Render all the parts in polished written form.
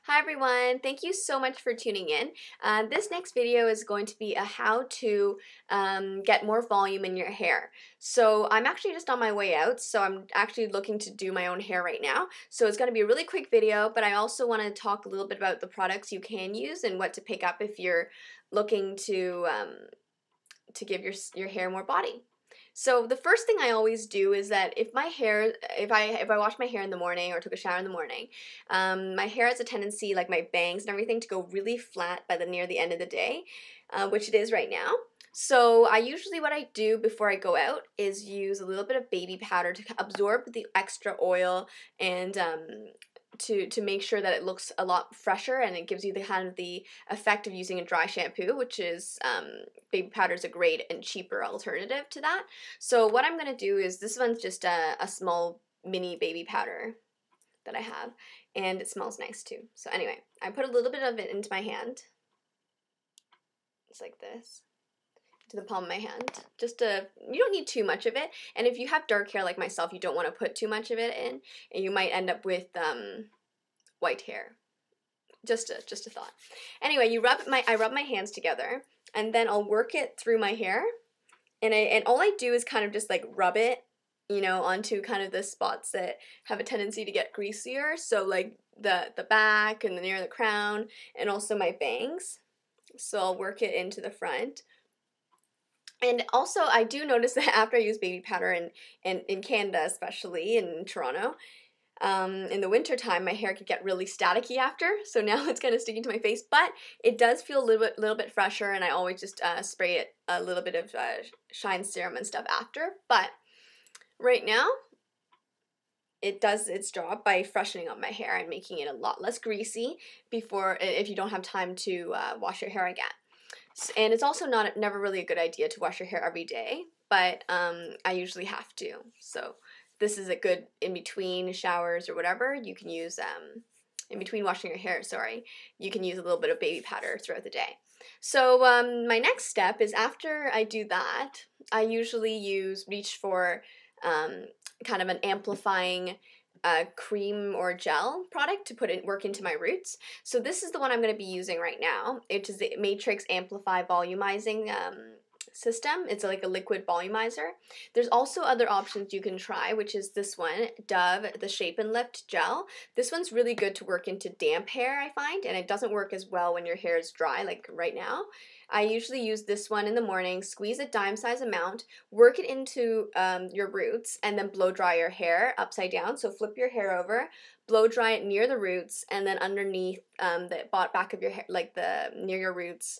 Hi everyone, thank you so much for tuning in. This next video is going to be a how to get more volume in your hair. So I'm actually just on my way out, so I'm actually looking to do my own hair right now. So it's going to be a really quick video, but I also want to talk a little bit about the products you can use and what to pick up if you're looking to give your hair more body. So the first thing I always do is that if I wash my hair in the morning or took a shower in the morning, my hair has a tendency, like my bangs and everything, to go really flat by near the end of the day, which it is right now. So what I do before I go out is use a little bit of baby powder to absorb the extra oil and to make sure that it looks a lot fresher, and it gives you the effect of using a dry shampoo, which is baby powder is a great and cheaper alternative to that. So what I'm going to do is, this one's just a small mini baby powder that I have, and it smells nice too. So anyway, I put a little bit of it into my hand, just like this, to the palm of my hand. You don't need too much of it, and if you have dark hair like myself, you don't want to put too much of it in, and you might end up with white hair. Just a thought. Anyway, I rub my hands together, and then I'll work it through my hair, and all I do is kind of just like rub it, onto kind of the spots that have a tendency to get greasier. So like the back and near the crown, and also my bangs. So I'll work it into the front. And also, I do notice that after I use baby powder, in Canada especially, in Toronto, in the winter time, my hair could get really staticky after, so now it's kind of sticking to my face, but it does feel a little bit fresher, and I always just spray it a little bit of shine serum and stuff after. But right now, it does its job by freshening up my hair and making it a lot less greasy if you don't have time to wash your hair again. And it's also never really a good idea to wash your hair every day, but I usually have to. So this is a good in between showers or whatever. You can use in between washing your hair. You can use a little bit of baby powder throughout the day. So my next step is, after I do that, I usually reach for kind of an amplifying cream or gel product to work into my roots. So this is the one I'm going to be using right now. It is the Matrix Amplify volumizing system. It's like a liquid volumizer. There's also other options you can try, which is this one, Dove, the Shape and Lift gel. This one's really good to work into damp hair, I find, and it doesn't work as well when your hair is dry, like right now. I usually use this one in the morning, squeeze a dime-size amount, work it into your roots, and then blow dry your hair upside down. So flip your hair over, blow dry it near the roots, and then underneath the back of your hair, like near your roots,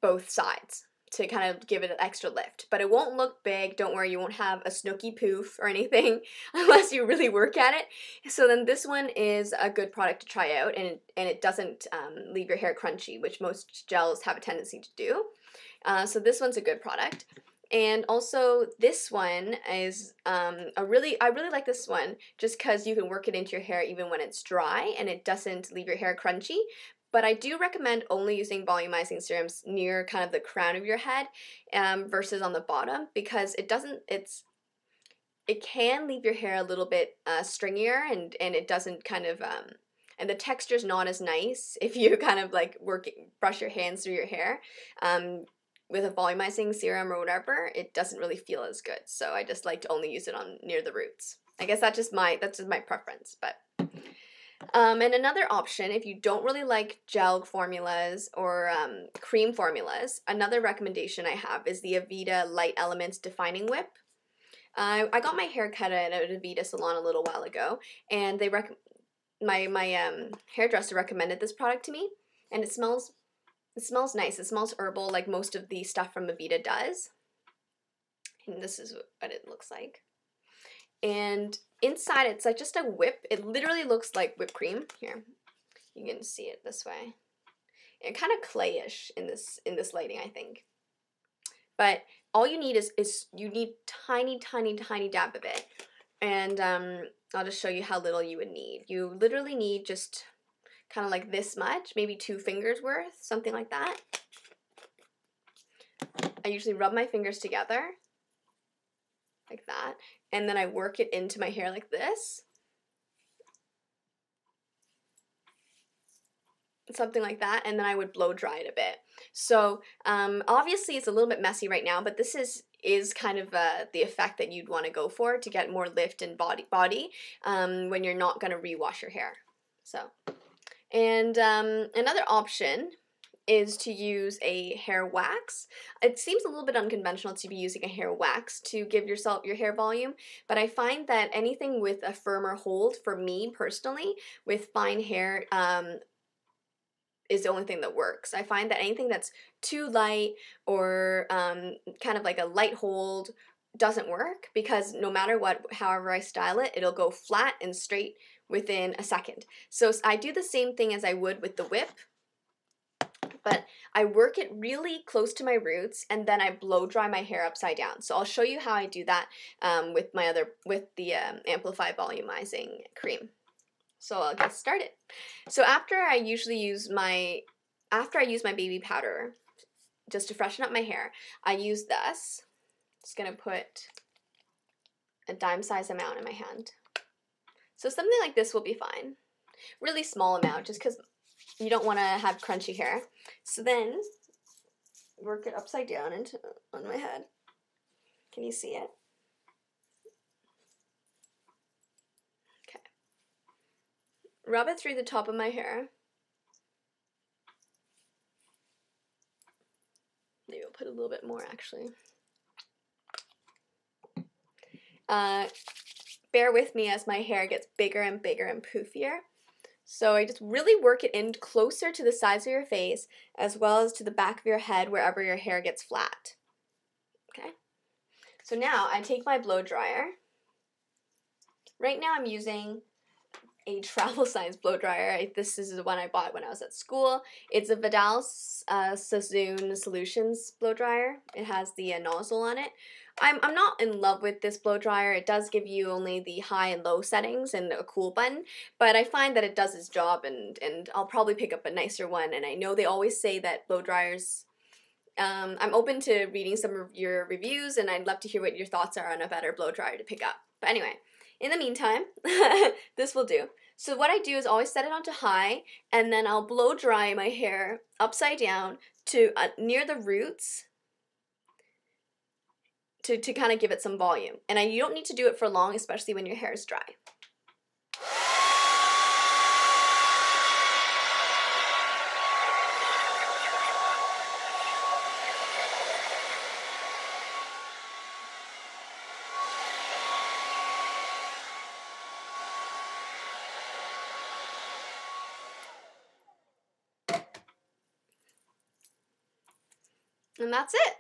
both sides, to kind of give it an extra lift. But it won't look big. Don't worry, you won't have a snooky poof or anything unless you really work at it. So then this one is a good product to try out, and it doesn't leave your hair crunchy, which most gels have a tendency to do. So this one's a good product. And also this one is I really like this one, just because you can work it into your hair even when it's dry, and it doesn't leave your hair crunchy. But I do recommend only using volumizing serums near kind of the crown of your head versus on the bottom, because it can leave your hair a little bit stringier, and it doesn't kind of and the texture's not as nice if you kind of like brush your hands through your hair. With a volumizing serum or whatever, it doesn't really feel as good. So I just like to only use it near the roots. I guess that's just my preference, but. And another option, if you don't really like gel formulas or cream formulas, another recommendation I have is the Aveda Light Elements Defining Whip. I got my hair cut at an Aveda salon a little while ago, and my hairdresser recommended this product to me, and it smells nice. It smells herbal, like most of the stuff from Aveda does. And this is what it looks like. And inside, it's like just a whip. It literally looks like whipped cream. Here, you can see it this way. And kind of clayish in this lighting, I think. But all you need is you need tiny dab of it. And I'll just show you how little you would need. You literally need just kind of like this much, maybe 2 fingers worth, something like that. I usually rub my fingers together like that, and then I work it into my hair like this. something like that, and then I would blow dry it a bit. So obviously it's a little bit messy right now, but this is kind of the effect that you'd want to go for to get more lift and body when you're not going to rewash your hair. So, and another option is to use a hair wax. It seems a little bit unconventional to be using a hair wax to give yourself your hair volume, but I find that anything with a firmer hold, for me personally, with fine hair, is the only thing that works. I find that anything that's too light or kind of like a light hold doesn't work, because no matter what, however I style it, it'll go flat and straight within a second. So I do the same thing as I would with the whip, but I work it really close to my roots, and then I blow dry my hair upside down. So I'll show you how I do that with the Amplify Volumizing Cream. So I'll get started. So after I use my baby powder, just to freshen up my hair, I use this. Just gonna put a dime size amount in my hand. So something like this will be fine. Really small amount, just because you don't want to have crunchy hair. So then work it upside down on my head. Can you see it? Rub it through the top of my hair. Maybe I'll put a little bit more, actually. Bear with me as my hair gets bigger and bigger and poofier. So I just really work it in closer to the sides of your face, as well as to the back of your head, wherever your hair gets flat. Okay? So now I take my blow dryer. Right now I'm using a travel size blow dryer. This is the one I bought when I was at school. It's a Vidal Sasson Solutions blow dryer. It has the nozzle on it. I'm not in love with this blow dryer. It does give you only the high and low settings and a cool button, but I find that it does its job, and I'll probably pick up a nicer one. And I know they always say that blow dryers, I'm open to reading some of your reviews, and I'd love to hear what your thoughts are on a better blow dryer to pick up. But anyway, in the meantime, this will do. So what I do is always set it onto high, and then I'll blow dry my hair upside down to near the roots to kind of give it some volume. And you don't need to do it for long, especially when your hair is dry. And that's it.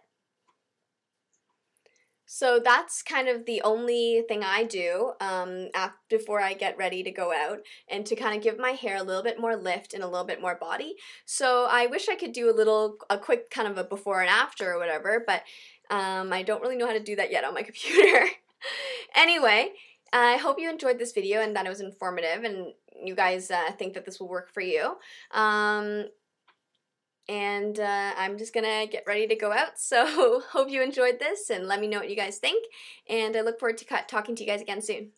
So that's kind of the only thing I do before I get ready to go out, and to kind of give my hair a little bit more lift and a little bit more body. So I wish I could do a quick kind of a before and after or whatever, but I don't really know how to do that yet on my computer. Anyway, I hope you enjoyed this video and that it was informative, and you guys think that this will work for you. And I'm just gonna get ready to go out, so hope you enjoyed this, and let me know what you guys think, and I look forward to talking to you guys again soon.